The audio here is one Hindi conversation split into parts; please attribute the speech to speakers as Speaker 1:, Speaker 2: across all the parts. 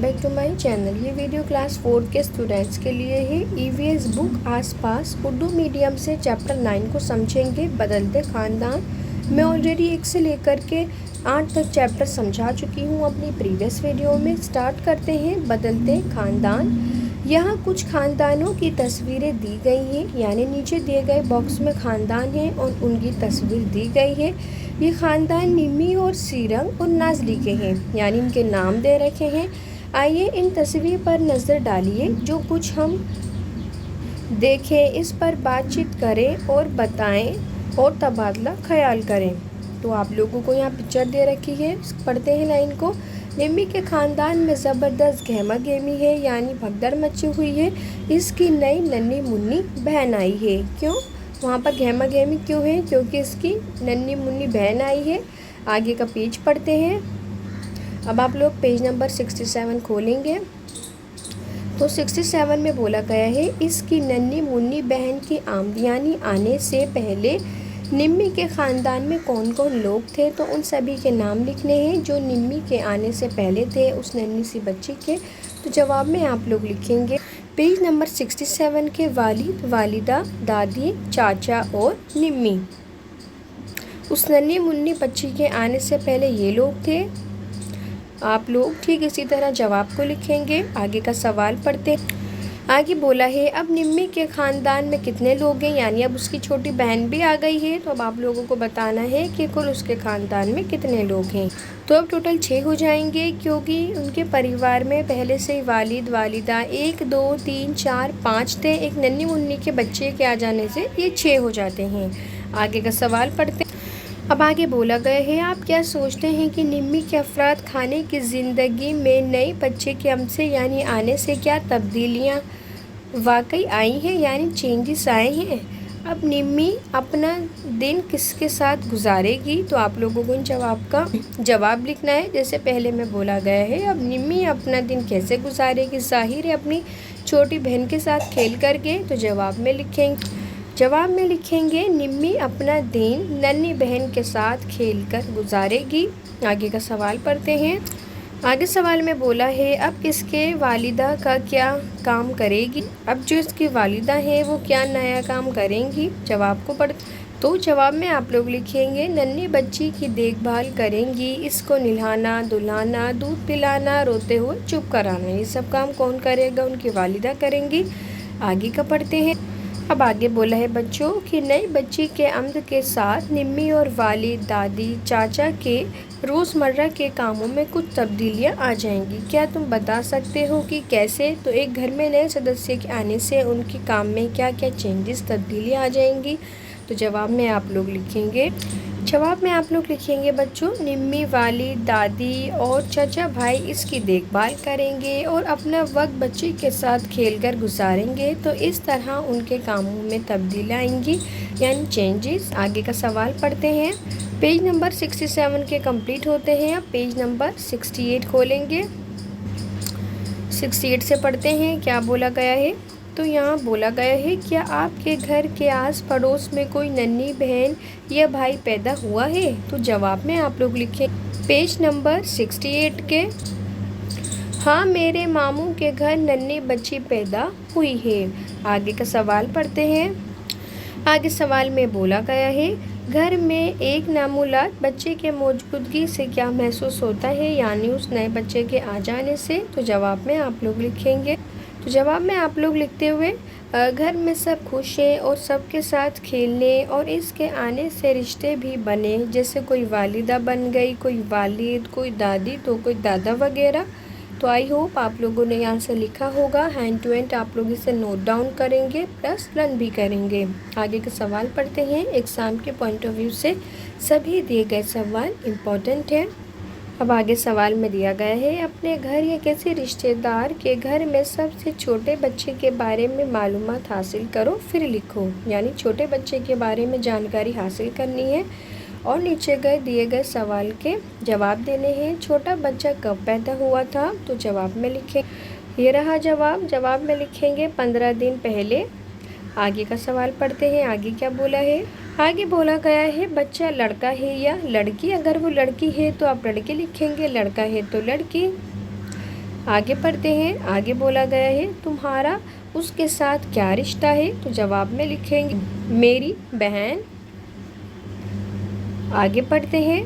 Speaker 1: Back to my channel. ये वीडियो क्लास 4 के स्टूडेंट्स के लिए है। ईवीएस बुक आसपास उर्दू मीडियम से चैप्टर 9 को समझेंगे, बदलते ख़ानदान। मैं ऑलरेडी 1 से लेकर के 8 तक चैप्टर समझा चुकी हूँ अपनी प्रीवियस वीडियो में। स्टार्ट करते हैं बदलते ख़ानदान। यहाँ कुछ ख़ानदानों की तस्वीरें दी गई हैं, यानी नीचे दिए गए बॉक्स में ख़ानदान हैं और उनकी तस्वीर दी गई है। ये ख़ानदान निम्मी और सीरंग और नाज़ली के हैं, यानी इनके नाम दे रखे हैं। आइए इन तस्वीर पर नज़र डालिए। जो कुछ हम देखें इस पर बातचीत करें और बताएं और तबादला ख्याल करें। तो आप लोगों को यहाँ पिक्चर दे रखी है, पढ़ते हैं लाइन को। निम्मी के ख़ानदान में ज़बरदस्त गहमा गहमी है, यानी भगदड़ मची हुई है। इसकी नई नन्ही मुन्नी बहन आई है। क्यों वहाँ पर गहमा गहमी क्यों है? क्योंकि इसकी नन्ही मुन्नी बहन आई है। आगे का पेज पढ़ते हैं। अब आप लोग पेज नंबर 67 खोलेंगे तो 67 में बोला गया है, इसकी नन्ही मुन्नी बहन की आमदियानी आने से पहले निम्मी के ख़ानदान में कौन कौन लोग थे। तो उन सभी के नाम लिखने हैं जो निम्मी के आने से पहले थे उस नन्ही सी बच्ची के। तो जवाब में आप लोग लिखेंगे पेज नंबर 67 के वालिद, वालिदा, दादी, चाचा और निम्मी। उस नन्ही मुन्नी बच्ची के आने से पहले ये लोग थे। आप लोग ठीक इसी तरह जवाब को लिखेंगे। आगे का सवाल पढ़ते। आगे बोला है, अब निम्मी के ख़ानदान में कितने लोग हैं, यानी अब उसकी छोटी बहन भी आ गई है। तो अब आप लोगों को बताना है कि कुल उसके ख़ानदान में कितने लोग हैं। तो अब टोटल 6 हो जाएंगे, क्योंकि उनके परिवार में पहले से ही वालिद, वालिदा 1 2 3 4 5 थे। एक नन्ही मुन्नी के बच्चे के आ जाने से ये 6 हो जाते हैं। आगे का सवाल पढ़ते। अब आगे बोला गया है, आप क्या सोचते हैं कि निम्मी के अफराद खाने की ज़िंदगी में नए बच्चे के हमसे यानी आने से क्या तब्दीलियाँ वाकई आई हैं, यानी चेंजेस आए हैं। अब निम्मी अपना दिन किसके साथ गुजारेगी। तो आप लोगों को इन जवाब का जवाब लिखना है। जैसे पहले में बोला गया है, अब निम्मी अपना दिन कैसे गुजारेगी, ज़ाहिर है अपनी छोटी बहन के साथ खेल करके। तो जवाब में लिखेंगे निम्मी अपना दिन नन्ही बहन के साथ खेलकर गुजारेगी। आगे का सवाल पढ़ते हैं। आगे सवाल में बोला है, अब इसके वालिदा का क्या काम करेगी। अब जो इसकी वालिदा है वो क्या नया काम करेंगी। जवाब को पढ़। तो जवाब में आप लोग लिखेंगे नन्ही बच्ची की देखभाल करेंगी, इसको नहलाना, धुलाना, दूध पिलाना, रोते हुए चुप कराना। ये सब काम कौन करेगा? उनकी वालिदा करेंगी। आगे का पढ़ते हैं। अब आगे बोला है बच्चों कि नई बच्ची के आमद के साथ निम्मी और वालिद, दादी, चाचा के रोज़मर्रा के कामों में कुछ तब्दीलियां आ जाएंगी। क्या तुम बता सकते हो कि कैसे? तो एक घर में नए सदस्य के आने से उनके काम में क्या क्या चेंजेस, तब्दीलियां आ जाएंगी। तो जवाब में आप लोग लिखेंगे बच्चों, निम्मी, वालिद, दादी और चाचा भाई इसकी देखभाल करेंगे और अपना वक्त बच्ची के साथ खेलकर गुजारेंगे। तो इस तरह उनके कामों में तब्दीली आएंगी, यानी चेंजेस। आगे का सवाल पढ़ते हैं। पेज नंबर 67 के कंप्लीट होते हैं। अब पेज नंबर 68 खोलेंगे। 68 से पढ़ते हैं क्या बोला गया है। तो यहाँ बोला गया है, क्या आपके घर के आस पड़ोस में कोई नन्ही बहन या भाई पैदा हुआ है। तो जवाब में आप लोग लिखें पेज नंबर 68 के, हाँ मेरे मामू के घर नन्ही बच्ची पैदा हुई है। आगे का सवाल पढ़ते हैं। आगे सवाल में बोला गया है, घर में एक नामौलाद बच्चे के मौजूदगी से क्या महसूस होता है, यानी उस नए बच्चे के आ जाने से। तो जवाब में आप लोग लिखेंगे। तो जवाब में आप लोग लिखते हुए, घर में सब खुश हैं और सबके साथ खेलने और इसके आने से रिश्ते भी बने, जैसे कोई वालिदा बन गई, कोई वालिद, कोई दादी, तो कोई दादा वगैरह। तो आई होप आप लोगों ने यहाँ से लिखा होगा। हैंड टू हैंड आप लोग इसे नोट डाउन करेंगे प्लस लर्न भी करेंगे। आगे के सवाल पढ़ते हैं। एग्ज़ाम के पॉइंट ऑफ व्यू से सभी दिए गए सवाल इम्पोर्टेंट हैं। अब आगे सवाल में दिया गया है, अपने घर या किसी रिश्तेदार के घर में सबसे छोटे बच्चे के बारे में मालूमात हासिल करो, फिर लिखो। यानी छोटे बच्चे के बारे में जानकारी हासिल करनी है और नीचे दिए गए सवाल के जवाब देने हैं। छोटा बच्चा कब पैदा हुआ था। तो जवाब में लिखें, ये रहा जवाब में लिखेंगे 15 दिन पहले। आगे का सवाल पढ़ते हैं। आगे क्या बोला है। आगे बोला गया है, बच्चा लड़का है या लड़की। अगर वो लड़की है तो आप लड़के लिखेंगे, लड़का है तो लड़की। आगे पढ़ते हैं। आगे बोला गया है तुम्हारा उसके साथ क्या रिश्ता है, तो जवाब में लिखेंगे मेरी बहन। आगे पढ़ते हैं।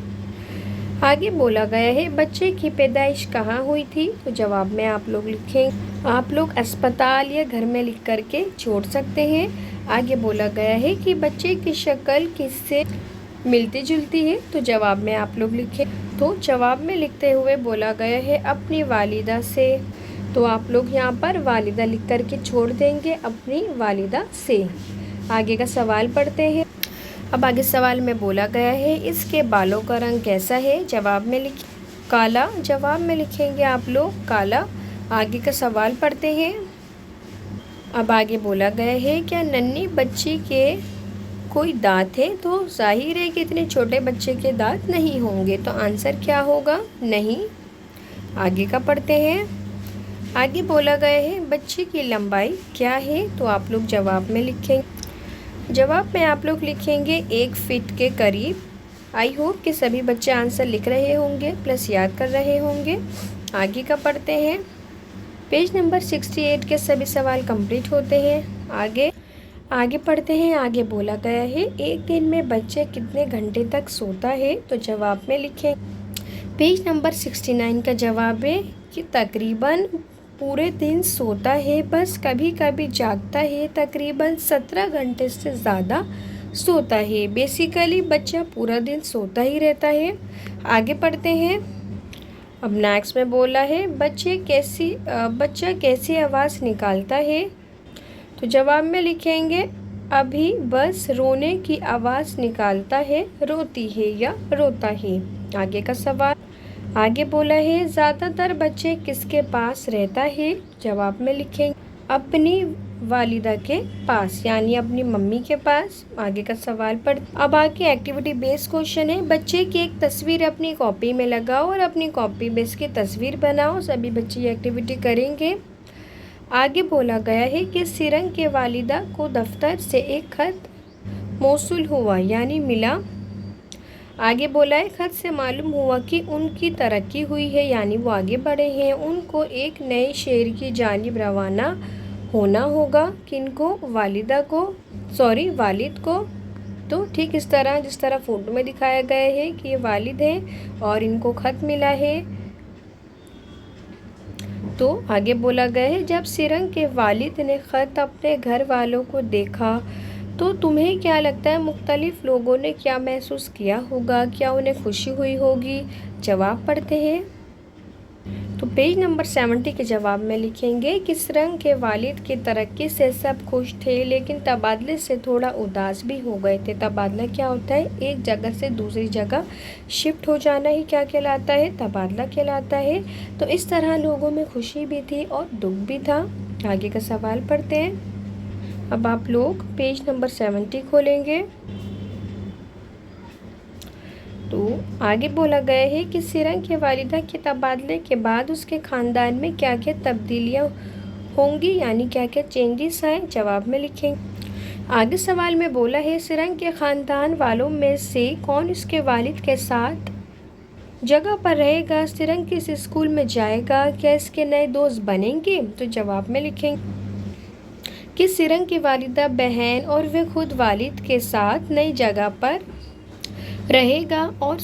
Speaker 1: आगे बोला गया है बच्चे की पैदाइश कहाँ हुई थी, तो जवाब में आप लोग लिखेंगे, आप लोग अस्पताल या घर में लिख करके छोड़ सकते हैं। आगे बोला गया है कि बच्चे की शक्ल किससे मिलती जुलती है, तो जवाब में आप लोग लिखें। तो जवाब में लिखते हुए बोला गया है अपनी वालिदा से, तो आप लोग यहाँ पर वालिदा लिख करके छोड़ देंगे, अपनी वालिदा से। आगे का सवाल पढ़ते हैं। अब आगे सवाल में बोला गया है इसके बालों का रंग कैसा है, जवाब में लिखें काला। जवाब में लिखेंगे आप लोग काला। आगे का सवाल पढ़ते हैं। अब आगे बोला गया है क्या नन्ही बच्ची के कोई दांत है, तो जाहिर है कि इतने छोटे बच्चे के दांत नहीं होंगे, तो आंसर क्या होगा, नहीं। आगे का पढ़ते हैं। आगे बोला गया है बच्चे की लंबाई क्या है, तो आप लोग जवाब में लिखेंगे, जवाब में आप लोग लिखेंगे 1 फीट के करीब। आई होप कि सभी बच्चे आंसर लिख रहे होंगे प्लस याद कर रहे होंगे। आगे का पढ़ते हैं। पेज नंबर 68 के सभी सवाल कंप्लीट होते हैं। आगे पढ़ते हैं। आगे बोला गया है एक दिन में बच्चे कितने घंटे तक सोता है, तो जवाब में लिखें पेज नंबर 69 का जवाब है कि तकरीबन पूरे दिन सोता है, बस कभी कभी जागता है, तकरीबन 17 घंटे से ज़्यादा सोता है। बेसिकली बच्चा पूरा दिन सोता ही रहता है। आगे पढ़ते हैं। अब नेक्स्ट में बोला है बच्चा कैसी आवाज़ निकालता है, तो जवाब में लिखेंगे अभी बस रोने की आवाज़ निकालता है, रोती है या रोता है। आगे का सवाल। आगे बोला है ज़्यादातर बच्चे किसके पास रहता है, जवाब में लिखेंगे अपनी वालिदा के पास, यानी अपनी मम्मी के पास। आगे का सवाल पढ़। अब आगे एक्टिविटी बेस्ड क्वेश्चन है बच्चे की एक तस्वीर अपनी कॉपी में लगाओ और अपनी कॉपी बेस की तस्वीर बनाओ। सभी बच्चे ये एक्टिविटी करेंगे। आगे बोला गया है कि सिरंग के वालिदा को दफ्तर से एक खत मौसूल हुआ यानी मिला। आगे बोला है खत से मालूम हुआ कि उनकी तरक्की हुई है यानी वो आगे बढ़े हैं। उनको एक नए शहर की जानिब रवाना होना होगा, किनको, वालिद को। तो ठीक इस तरह जिस तरह फ़ोटो में दिखाया गया है कि ये वालिद हैं और इनको ख़त मिला है। तो आगे बोला गया है जब सिरंग के वालिद ने ख़त अपने घर वालों को देखा तो तुम्हें क्या लगता है मुख्तलिफ़ लोगों ने क्या महसूस किया होगा, क्या उन्हें खुशी हुई होगी, जवाब पढ़ते हैं। तो पेज नंबर 70 के जवाब में लिखेंगे कि सिरंग के वालिद की तरक्की से सब खुश थे लेकिन तबादले से थोड़ा उदास भी हो गए थे। तबादला क्या होता है, एक जगह से दूसरी जगह शिफ्ट हो जाना ही क्या कहलाता है, तबादला कहलाता है। तो इस तरह लोगों में खुशी भी थी और दुख भी था। आगे का सवाल पढ़ते हैं। अब आप लोग पेज नंबर 70 खोलेंगे तो आगे बोला गया है कि सिरंग के वालिदा के तबादले के बाद उसके ख़ानदान में क्या क्या तब्दीलियाँ होंगी यानी क्या क्या चेंजेस आए, जवाब में लिखेंगे। आगे सवाल में बोला है सिरंग के ख़ानदान वालों में से कौन उसके वालिद के साथ जगह पर रहेगा, सिरंग किस स्कूल में जाएगा, क्या इसके नए दोस्त बनेंगे, तो जवाब में लिखेंगे कि सिरंग की वालिदा बहन और वे खुद वालिद के साथ नई जगह पर रहेगा और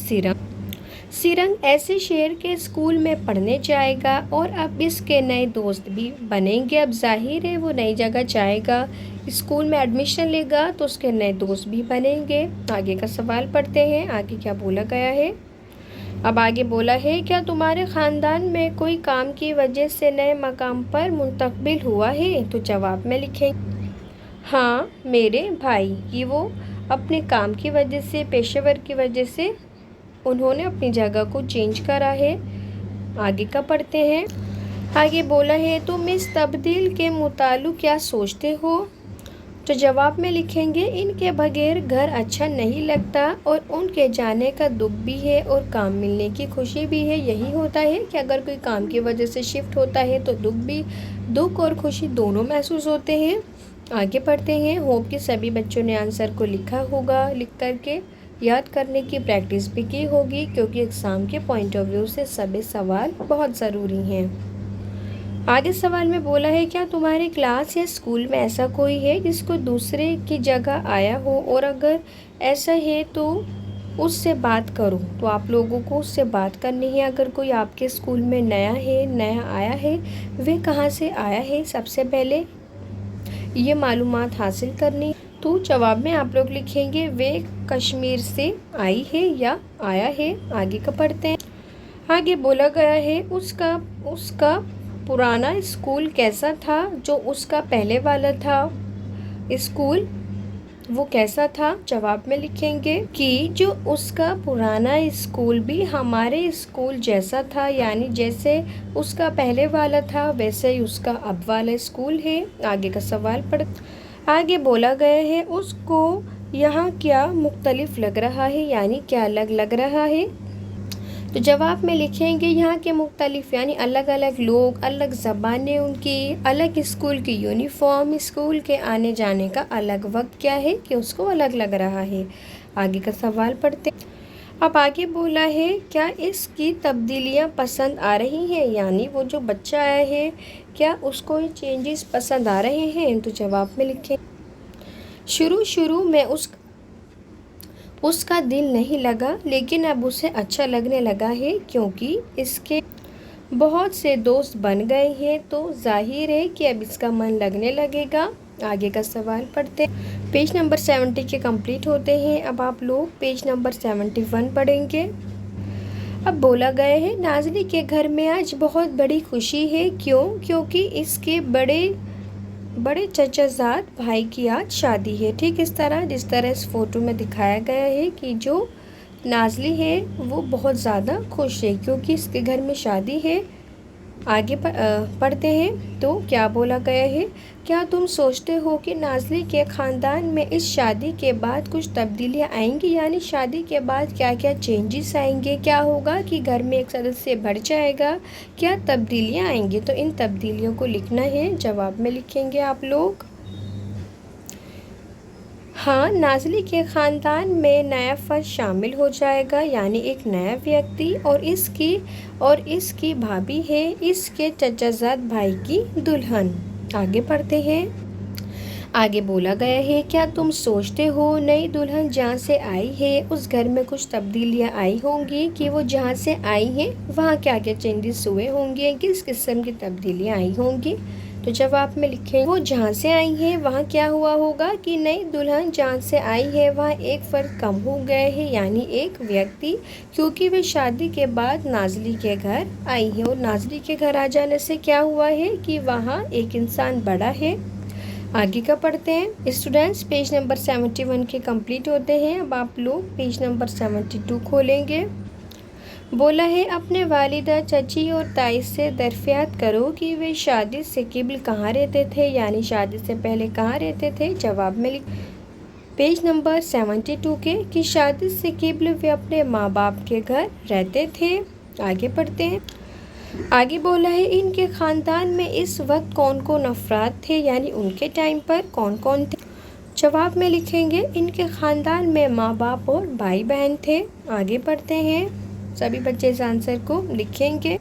Speaker 1: सिरंग ऐसे शहर के स्कूल में पढ़ने जाएगा और अब इसके नए दोस्त भी बनेंगे। अब जाहिर है वो नई जगह जाएगा, स्कूल में एडमिशन लेगा तो उसके नए दोस्त भी बनेंगे। आगे का सवाल पढ़ते हैं। आगे क्या बोला गया है। अब आगे बोला है क्या तुम्हारे ख़ानदान में कोई काम की वजह से नए मकाम पर मुंतकिल हुआ है, तो जवाब में लिखें हाँ मेरे भाई की वो अपने काम की वजह से, पेशेवर की वजह से उन्होंने अपनी जगह को चेंज करा है। आगे का पढ़ते हैं। आगे बोला है तुम इस तब्दील के मुताल्लिक़ क्या सोचते हो, तो जवाब में लिखेंगे इनके बगैर घर अच्छा नहीं लगता और उनके जाने का दुख भी है और काम मिलने की खुशी भी है। यही होता है कि अगर कोई काम की वजह से शिफ्ट होता है तो दुख और खुशी दोनों महसूस होते हैं। आगे पढ़ते हैं। होप कि सभी बच्चों ने आंसर को लिखा होगा, लिख करके याद करने की प्रैक्टिस भी की होगी क्योंकि एग्ज़ाम के पॉइंट ऑफ व्यू से सभी सवाल बहुत ज़रूरी हैं। आगे सवाल में बोला है क्या तुम्हारी क्लास या स्कूल में ऐसा कोई है जिसको दूसरे की जगह आया हो, और अगर ऐसा है तो उससे बात करो। तो आप लोगों को उससे बात करनी है। अगर कोई आपके स्कूल में नया आया है, वह कहाँ से आया है, सबसे पहले ये मालूमात हासिल करनी। तो जवाब में आप लोग लिखेंगे वे कश्मीर से आई है या आया है। आगे का पढ़ते हैं। आगे बोला गया है उसका पुराना स्कूल कैसा था, जो उसका पहले वाला था स्कूल वो कैसा था। जवाब में लिखेंगे कि जो उसका पुराना स्कूल भी हमारे स्कूल जैसा था, यानी जैसे उसका पहले वाला था वैसे ही उसका अब वाला स्कूल है। आगे का सवाल पढ़। आगे बोला गया है उसको यहाँ क्या मुख्तलिफ लग रहा है, यानी क्या अलग लग रहा है। तो जवाब में लिखेंगे यहाँ के मुख्तलिफ यानी अलग अलग लोग, अलग ज़बानें उनकी, अलग स्कूल की यूनिफॉर्म, स्कूल के आने जाने का अलग वक्त क्या है कि उसको अलग लग रहा है। आगे का सवाल पढ़ते। अब आगे बोला है क्या इसकी तब्दीलियाँ पसंद आ रही हैं, यानी वो जो बच्चा आया है क्या उसको ये चेंजेस पसंद आ रहे हैं। तो जवाब में लिखें शुरू में उसका दिल नहीं लगा, लेकिन अब उसे अच्छा लगने लगा है क्योंकि इसके बहुत से दोस्त बन गए हैं, तो जाहिर है कि अब इसका मन लगने लगेगा। आगे का सवाल पढ़ते। पेज नंबर 70 के कंप्लीट होते हैं। अब आप लोग पेज नंबर 71 पढ़ेंगे। अब बोला गया है नाज़ली के घर में आज बहुत बड़ी खुशी है। क्यों? क्योंकि इसके बड़े चचाजाद भाई की आज शादी है। ठीक इस तरह जिस तरह इस फोटो में दिखाया गया है कि जो नाज़ली है वो बहुत ज़्यादा खुश है क्योंकि इसके घर में शादी है। आगे पढ़ते हैं। तो क्या बोला गया है, क्या तुम सोचते हो कि नाज़ली के ख़ानदान में इस शादी के बाद कुछ तब्दीलियाँ आएंगी, यानी शादी के बाद क्या क्या चेंजेस आएंगे, क्या होगा कि घर में एक सदस्य बढ़ जाएगा, क्या तब्दीलियाँ आएंगी। तो इन तब्दीलियों को लिखना है। जवाब में लिखेंगे आप लोग हाँ, नाज़ली के ख़ानदान में नया फ़र्द शामिल हो जाएगा, यानी एक नया व्यक्ति, और इसकी भाभी है इसके चचाजाद भाई की दुल्हन। आगे पढ़ते हैं। आगे बोला गया है क्या तुम सोचते हो नई दुल्हन जहाँ से आई है उस घर में कुछ तब्दीलियाँ आई होंगी, कि वो जहाँ से आई हैं वहाँ क्या क्या चेंजेस हुए होंगे, किस किस्म की तब्दीलियाँ आई होंगी। तो जवाब में लिखें वो जहाँ से आई हैं वहाँ क्या हुआ होगा कि नई दुल्हन जहाँ से आई है वहाँ एक फ़र्द कम हो गए हैं, यानी एक व्यक्ति, क्योंकि वे शादी के बाद नाज़ली के घर आई है, और नाज़ली के घर आ जाने से क्या हुआ है कि वहाँ एक इंसान बड़ा है। आगे का पढ़ते हैं। स्टूडेंट्स पेज नंबर 71 के कंप्लीट होते हैं। अब आप लोग पेज नंबर 72 खोलेंगे। बोला है अपने वालिदा, चची और ताई से दरियाफ्त करो कि वे शादी से कबल कहाँ रहते थे, यानी शादी से पहले कहाँ रहते थे। जवाब में पेज नंबर 72 के कि शादी से कबल वे अपने माँ बाप के घर रहते थे। आगे पढ़ते हैं। आगे बोला है इनके ख़ानदान में इस वक्त कौन कौन अफराद थे, यानी उनके टाइम पर कौन कौन थे। जवाब में लिखेंगे इनके ख़ानदान में माँ बाप और भाई बहन थे। आगे पढ़ते हैं। सभी बच्चे इस आंसर को लिखेंगे।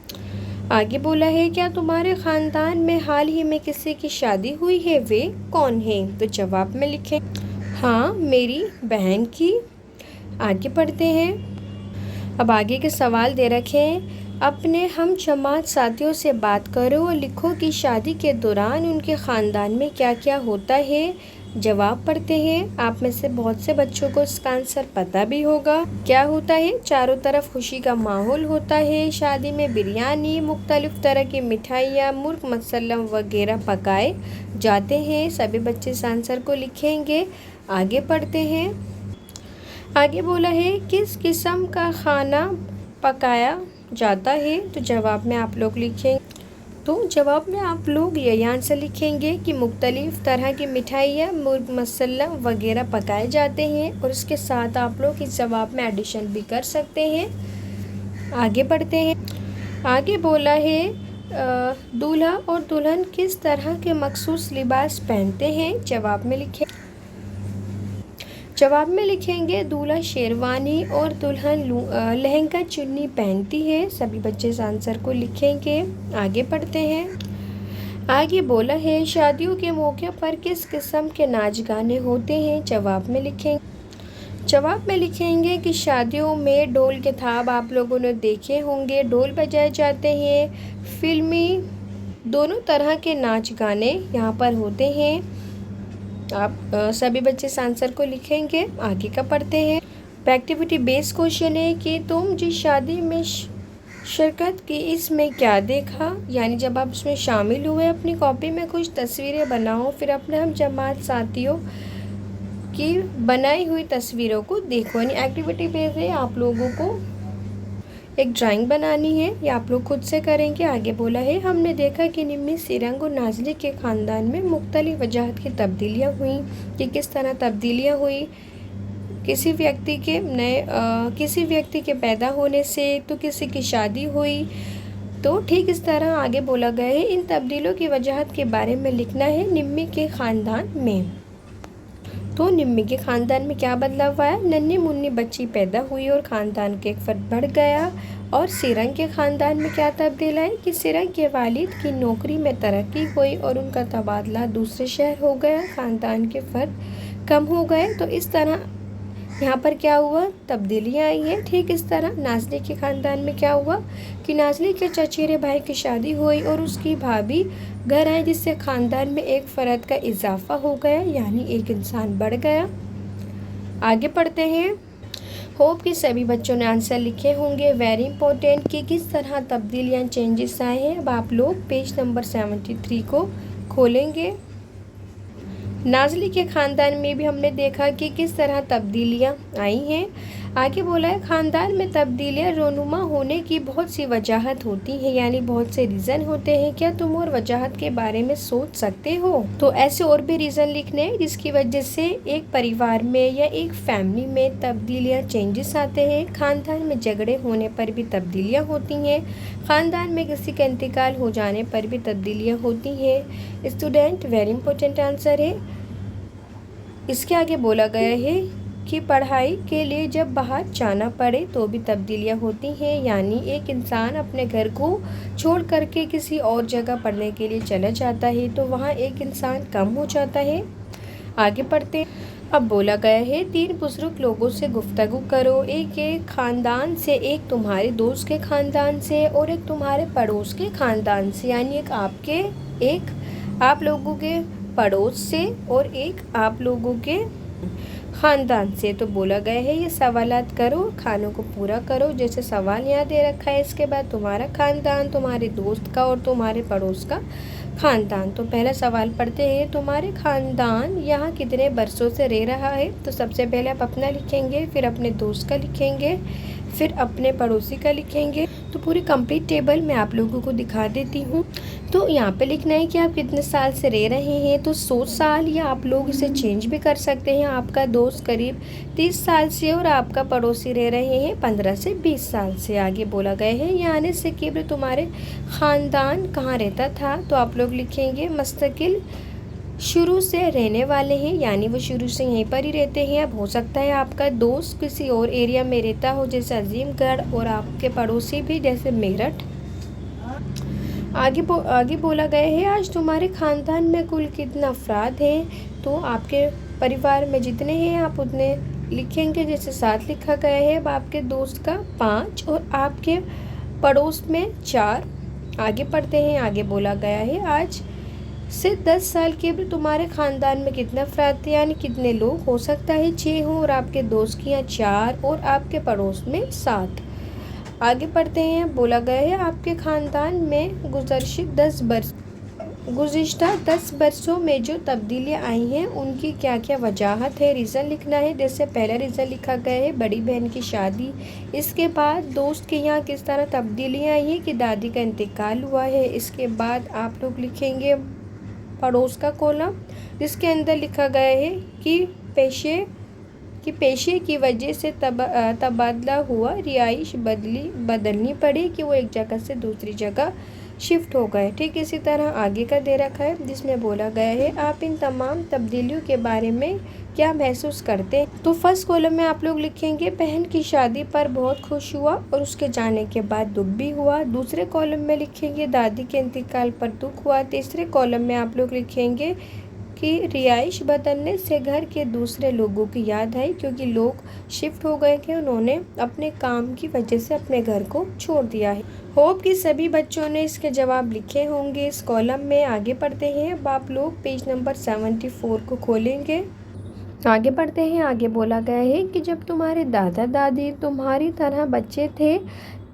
Speaker 1: आगे बोला है क्या तुम्हारे ख़ानदान में हाल ही में किसी की शादी हुई है, वे कौन है। तो जवाब में लिखें हाँ, मेरी बहन की। आगे पढ़ते हैं। अब आगे के सवाल दे रखे हैं। अपने हम जमात साथियों से बात करो और लिखो कि शादी के दौरान उनके ख़ानदान में क्या क्या होता है। जवाब पढ़ते हैं। आप में से बहुत से बच्चों को इसका आंसर पता भी होगा। क्या होता है, चारों तरफ खुशी का माहौल होता है। शादी में बिरयानी, मुख्तलिफ तरह की मिठाइयाँ, मुर्ग मसल्लम वगैरह पकाए जाते हैं। सभी बच्चे इस आंसर को लिखेंगे। आगे पढ़ते हैं। आगे बोला है किस किस्म का खाना पकाया जाता है। तो जवाब में आप लोग लिखेंगे। तो जवाब में आप लोग यही आंसर लिखेंगे कि मुख्तलिफ तरह की मिठाइयाँ, मुर्ग मसल्लम वगैरह पकाए जाते हैं, और इसके साथ आप लोग इस जवाब में एडिशन भी कर सकते हैं। आगे बढ़ते हैं। आगे बोला है दूल्हा और दुल्हन किस तरह के मखसूस लिबास पहनते हैं। जवाब में लिखेंगे दूल्हा शेरवानी और दुल्हन लहंगा चुन्नी पहनती है। सभी बच्चे इस आंसर को लिखेंगे। आगे पढ़ते हैं। आगे बोला है, शादियों के मौके पर किस किस्म के नाच गाने होते हैं? जवाब में लिखेंगे कि शादियों में ढोल के थाप आप लोगों ने देखे होंगे, ढोल बजाए जाते हैं। फिल्मी दोनों तरह के नाच गाने यहाँ पर होते हैं। आप सभी बच्चे इस आंसर को लिखेंगे। आगे का पढ़ते हैं। एक्टिविटी बेस्ड क्वेश्चन है कि तुम जिस शादी में शिरकत की इसमें क्या देखा, यानी जब आप इसमें शामिल हुए अपनी कॉपी में कुछ तस्वीरें बनाओ, फिर अपने हम जमात साथियों की बनाई हुई तस्वीरों को देखो। यानी एक्टिविटी बेस्ड है, आप लोगों को एक ड्राइंग बनानी है, ये आप लोग खुद से करेंगे। आगे बोला है, हमने देखा कि निम्मी सिरंग और नाजली के ख़ानदान में मुख्तलिफ वजाहत की तब्दीलियाँ हुई। कि किस तरह तब्दीलियाँ हुई? किसी व्यक्ति के पैदा होने से, तो किसी की शादी हुई। तो ठीक इस तरह आगे बोला गया है, इन तब्दीलियों की वजाहत के बारे में लिखना है निम्मी के ख़ानदान में। तो निम्मी के ख़ानदान में क्या बदलाव आया? नन्ही मुन्नी बच्ची पैदा हुई और ख़ानदान के एक फ़र्द बढ़ गया। और सिरंग के ख़ानदान में क्या तब्दील आई कि सिरंग के वालिद की नौकरी में तरक्की हुई और उनका तबादला दूसरे शहर हो गया, ख़ानदान के फ़र्द कम हो गए। तो इस तरह यहाँ पर क्या हुआ? तब्दीलियाँ आई हैं। ठीक इस तरह नाज़ली के ख़ानदान में क्या हुआ कि नाज़ली के चचेरे भाई की शादी हुई और उसकी भाभी घर आई, जिससे ख़ानदान में एक फ़र्द का इजाफा हो गया, यानी एक इंसान बढ़ गया। आगे पढ़ते हैं। होप कि सभी बच्चों ने आंसर लिखे होंगे। वेरी इंपॉर्टेंट कि किस तरह तब्दीलियाँ चेंजेस आए हैं। अब आप लोग पेज नंबर 73 को खोलेंगे। नाज़ली के ख़ानदान में भी हमने देखा कि किस तरह तब्दीलियाँ आई हैं। आगे बोला है, ख़ानदान में तब्दीलियाँ रोनुमा होने की बहुत सी वजाहत होती हैं, यानी बहुत से रीज़न होते हैं। क्या तुम और वजाहत के बारे में सोच सकते हो? तो ऐसे और भी रीज़न लिखने जिसकी वजह से एक परिवार में या एक फैमिली में तब्दीलियाँ चेंजेस आते हैं। ख़ानदान में झगड़े होने पर भी तब्दीलियाँ होती हैं। ख़ानदान में किसी का इंतकाल हो जाने पर भी तब्दीलियाँ होती हैं। स्टूडेंट, वेरी इंपॉर्टेंट आंसर है। इसके आगे बोला गया है कि पढ़ाई के लिए जब बाहर जाना पड़े तो भी तब्दीलियाँ होती हैं, यानी एक इंसान अपने घर को छोड़ करके किसी और जगह पढ़ने के लिए चला जाता है तो वहाँ एक इंसान कम हो जाता है। आगे पढ़ते हैं। अब बोला गया है, 3 बुजुर्ग लोगों से गुफ्तगू करो, एक ख़ानदान से, एक तुम्हारे दोस्त के ख़ानदान से और एक तुम्हारे पड़ोस के ख़ानदान से, यानी एक आप लोगों के पड़ोस से और एक आप लोगों के ख़ानदान से। तो बोला गया है ये सवालात करो, खानों को पूरा करो। जैसे सवाल यहाँ दे रखा है, इसके बाद तुम्हारा ख़ानदान, तुम्हारे दोस्त का और तुम्हारे पड़ोस का ख़ानदान। तो पहला सवाल पढ़ते हैं, तुम्हारे ख़ानदान यहाँ कितने बरसों से रह रहा है? तो सबसे पहले आप अपना लिखेंगे, फिर अपने दोस्त का लिखेंगे, फिर अपने पड़ोसी का लिखेंगे। तो पूरी कंप्लीट टेबल मैं आप लोगों को दिखा देती हूँ। तो यहाँ पे लिखना है कि आप कितने साल से रह रहे हैं। तो 100 साल, या आप लोग इसे चेंज भी कर सकते हैं। आपका दोस्त करीब 30 साल से और आपका पड़ोसी रह रहे हैं 15 से 20 साल से। आगे बोला गया है, यहाँ आने से केवल तुम्हारे ख़ानदान कहाँ रहता था? तो आप लोग लिखेंगे मुस्तकिल शुरू से रहने वाले हैं, यानी वो शुरू से यहीं पर ही रहते हैं। अब हो सकता है आपका दोस्त किसी और एरिया में रहता हो, जैसे अजीमगढ़, और आपके पड़ोसी भी जैसे मेरठ। आगे बोला गया है, आज तुम्हारे ख़ानदान में कुल कितना अफराद हैं? तो आपके परिवार में जितने हैं आप उतने लिखेंगे, जैसे 7 लिखा गया है। अब आपके दोस्त का 5 और आपके पड़ोस में 4। आगे पढ़ते हैं। आगे बोला गया है, आज से 10 साल के भी तुम्हारे ख़ानदान में कितने अफराद थे, यानी कितने लोग? हो सकता है 6 हों और आपके दोस्त की यहाँ 4 और आपके पड़ोस में 7। आगे पढ़ते हैं। बोला गया है, आपके ख़ानदान में गुज़िश्ता 10 बरसों में जो तब्दीलियाँ आई हैं उनकी क्या क्या वजाहत है? रीज़न लिखना है। जैसे पहला रीज़न लिखा गया है बड़ी बहन की शादी, इसके बाद दोस्त के यहाँ किस तरह तब्दीलियाँ आई हैं कि दादी का इंतकाल हुआ है। इसके बाद आप लोग लिखेंगे पड़ोस का कॉलम, जिसके अंदर लिखा गया है कि पेशे की वजह से तबादला हुआ, रिहाइश बदलनी पड़ी, कि वो एक जगह से दूसरी जगह शिफ्ट हो गए। ठीक इसी तरह आगे का दे रखा है, जिसमें बोला गया है आप इन तमाम तब्दीलियों के बारे में क्या महसूस करते हैं। तो फर्स्ट कॉलम में आप लोग लिखेंगे बहन की शादी पर बहुत खुश हुआ और उसके जाने के बाद दुख भी हुआ। दूसरे कॉलम में लिखेंगे दादी के इंतकाल पर दुख हुआ। तीसरे कॉलम में आप लोग लिखेंगे कि रिहाइश बदलने से घर के दूसरे लोगों की याद आई, क्योंकि लोग शिफ्ट हो गए थे, उन्होंने अपने काम की वजह से अपने घर को छोड़ दिया है। होप कि सभी बच्चों ने इसके जवाब लिखे होंगे इस कॉलम में। आगे पढ़ते हैं। अब आप लोग पेज नंबर 74 को खोलेंगे। आगे बढ़ते हैं। आगे बोला गया है कि जब तुम्हारे दादा दादी तुम्हारी तरह बच्चे थे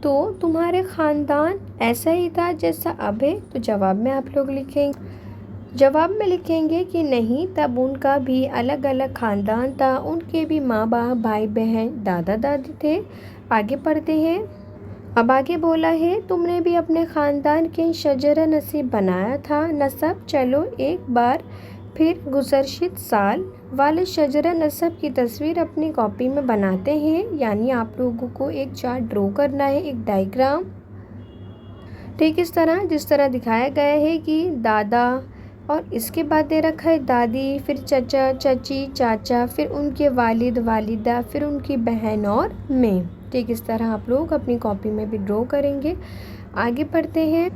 Speaker 1: तो तुम्हारे ख़ानदान ऐसा ही था जैसा अब है। तो जवाब में आप लोग लिखेंगे, जवाब में लिखेंगे कि नहीं, तब उनका भी अलग अलग ख़ानदान था, उनके भी माँ बाप, भाई बहन, दादा दादी थे। आगे पढ़ते हैं। अब आगे बोला है तुमने भी अपने ख़ानदान के शजर नसीब बनाया था नसब। चलो एक बार फिर गुज़श्ता साल वाले शजर नसब की तस्वीर अपनी कॉपी में बनाते हैं। यानी आप लोगों को एक चार्ट ड्रॉ करना है, एक डायग्राम, ठीक इस तरह जिस तरह दिखाया गया है कि दादा और इसके बाद दे रखा है दादी, फिर चचा चाची चाचा, फिर उनके वालिद वालिदा, फिर उनकी बहन और मैं। ठीक इस तरह आप लोग अपनी कॉपी में भी ड्रॉ करेंगे। आगे पढ़ते हैं।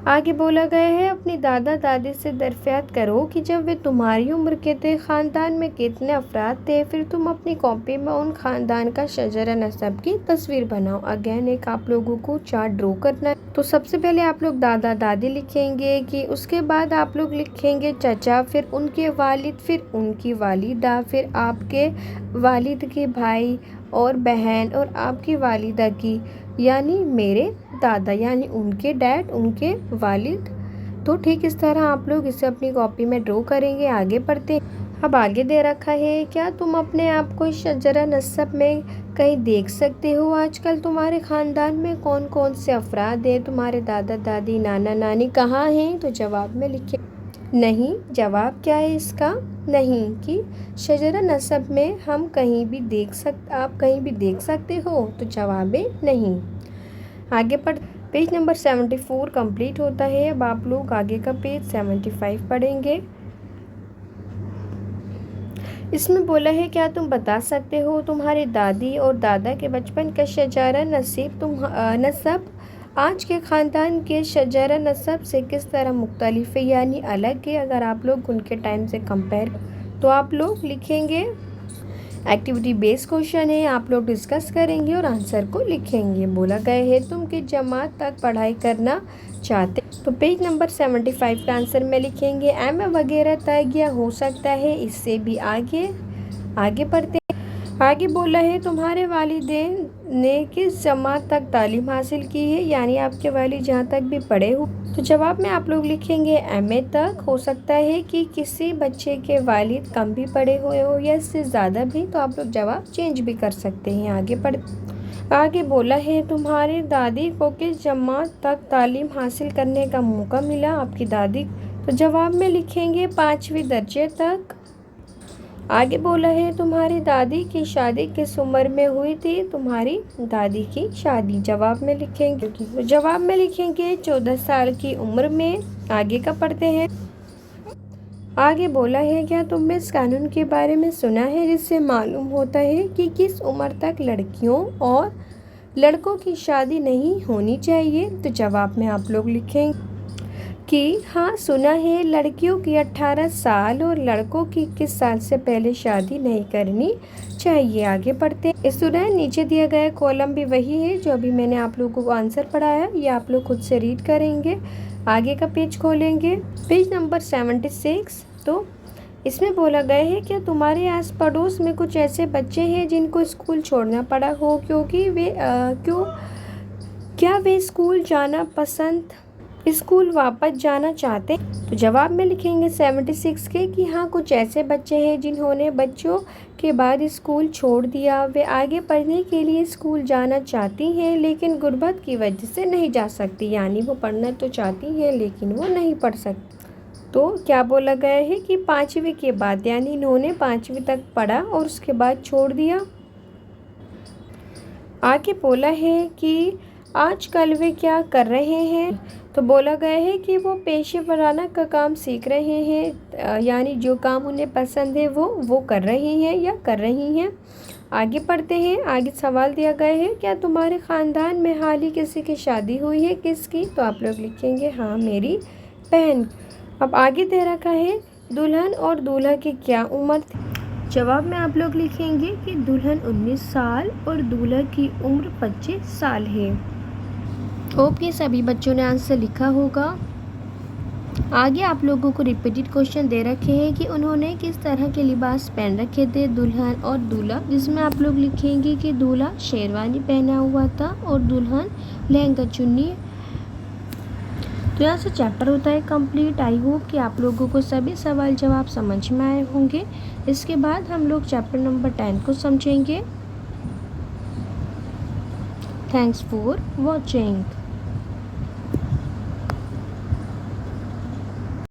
Speaker 1: आगे बोला गया है अपनी दादा दादी से दरियाफ्त करो कि जब वे तुम्हारी उम्र के थे ख़ानदान में कितने अफराद थे, फिर तुम अपनी कॉपी में उन ख़ानदान का शजरा नसब की तस्वीर बनाओ। अगेन एक आप लोगों को चार्ट ड्रॉ करना है। तो सबसे पहले आप लोग दादा दादी लिखेंगे, कि उसके बाद आप लोग लिखेंगे चचा, फिर उनके वालिद, फिर उनकी वालिदा, फिर आपके वालिद के भाई और बहन और आपकी वालिदा की, यानी मेरे दादा, यानी उनके डैड, उनके वालिद। तो ठीक इस तरह आप लोग इसे अपनी कॉपी में ड्रॉ करेंगे। आगे पढ़ते हैं। अब आगे दे रखा है क्या तुम अपने आप को शजरा नसब में कहीं देख सकते हो? आजकल तुम्हारे ख़ानदान में कौन कौन से अफराद हैं? तुम्हारे दादा दादी, नाना नानी कहाँ हैं? तो जवाब में लिखे नहीं। जवाब क्या है इसका? नहीं, कि शजरा नसब में हम कहीं भी आप कहीं भी देख सकते हो। तो जवाब है नहीं। आगे पढ़ पेज नंबर 74 कंप्लीट होता है। अब आप लोग आगे का पेज 75 पढ़ेंगे। इसमें बोला है क्या तुम बता सकते हो तुम्हारे दादी और दादा के बचपन का शजरा नसब आज के ख़ानदान के शजरा नसब से किस तरह मुख्तलिफ है, यानी अलग है। अगर आप लोग उनके टाइम से कंपेयर, तो आप लोग लिखेंगे एक्टिविटी बेस्ड क्वेश्चन है, आप लोग डिस्कस करेंगे और आंसर को लिखेंगे। बोला गया है तुम किस जमात तक पढ़ाई करना चाहते, तो पेज नंबर 75 का आंसर में लिखेंगे एम वगैरह तक, या हो सकता है इससे भी आगे। आगे पढ़ते हैं। आगे बोला है तुम्हारे वालिदैन ने किस जमात तक तालीम हासिल की है, यानी आपके वालिद जहाँ तक भी पढ़े हो। तो जवाब में आप लोग लिखेंगे एमए तक। हो सकता है कि किसी बच्चे के वालिद कम भी पढ़े हुए हो या इससे ज़्यादा भी, तो आप लोग जवाब चेंज भी कर सकते हैं। आगे बोला है तुम्हारी दादी को किस जमात तक तालीम हासिल करने का मौका मिला, आपकी दादी। तो जवाब में लिखेंगे 5वीं दर्जे तक। आगे बोला है तुम्हारी दादी की शादी किस उम्र में हुई थी, तुम्हारी दादी की शादी। जवाब में लिखेंगे, तो जवाब में लिखेंगे 14 साल की उम्र में। आगे का पढ़ते हैं। आगे बोला है क्या तुमने इस कानून के बारे में सुना है जिससे मालूम होता है कि किस उम्र तक लड़कियों और लड़कों की शादी नहीं होनी चाहिए। तो जवाब में आप लोग लिखेंगे कि हाँ सुना है, लड़कियों की 18 साल और लड़कों की 21 साल से पहले शादी नहीं करनी चाहिए। आगे पढ़ते हैं। स्टूडेंट नीचे दिया गया कॉलम भी वही है जो अभी मैंने आप लोगों को आंसर पढ़ाया, ये आप लोग खुद से रीड करेंगे। आगे का पेज खोलेंगे, पेज नंबर 76। तो इसमें बोला गया है कि तुम्हारे आस पड़ोस में कुछ ऐसे बच्चे हैं जिनको स्कूल छोड़ना पड़ा हो, क्योंकि क्या वे स्कूल वापस जाना चाहते। तो जवाब में लिखेंगे 76 के कि हाँ कुछ ऐसे बच्चे हैं जिन्होंने बच्चों के बाद स्कूल छोड़ दिया। वे आगे पढ़ने के लिए स्कूल जाना चाहती हैं लेकिन गुर्बत की वजह से नहीं जा सकती, यानी वो पढ़ना तो चाहती हैं लेकिन वो नहीं पढ़ सकती। तो क्या बोला गया है कि 5वीं के बाद, यानी इन्होंने 5वीं तक पढ़ा और उसके बाद छोड़ दिया। आगे बोला है कि आजकल वे क्या कर रहे हैं। तो बोला गया है कि वो पेशे वराना का काम सीख रहे हैं, यानी जो काम उन्हें पसंद है वो कर रही हैं या कर रही हैं। आगे पढ़ते हैं। आगे सवाल दिया गया है, क्या तुम्हारे ख़ानदान में हाल ही किसी की शादी हुई है? किसकी? तो आप लोग लिखेंगे हाँ, मेरी बहन। अब आगे दे रखा है, दुल्हन और दूल्हा की क्या उम्र थी? जवाब में आप लोग लिखेंगे कि दुल्हन 19 साल और दूल्हा की उम्र 25 साल है। होप ये सभी बच्चों ने आंसर लिखा होगा। आगे आप लोगों को रिपीटेड क्वेश्चन दे रखे हैं कि उन्होंने किस तरह के लिबास पहन रखे थे, दुल्हन और दूल्हा, जिसमें आप लोग लिखेंगे कि दूल्हा शेरवानी पहना हुआ था और दुल्हन लहंगा चुन्नी। तो यहाँ से चैप्टर होता है कंप्लीट। आई होप कि आप लोगों को सभी सवाल जवाब समझ में आए होंगे। इसके बाद हम लोग चैप्टर नंबर 10 को समझेंगे। Thanks for watching.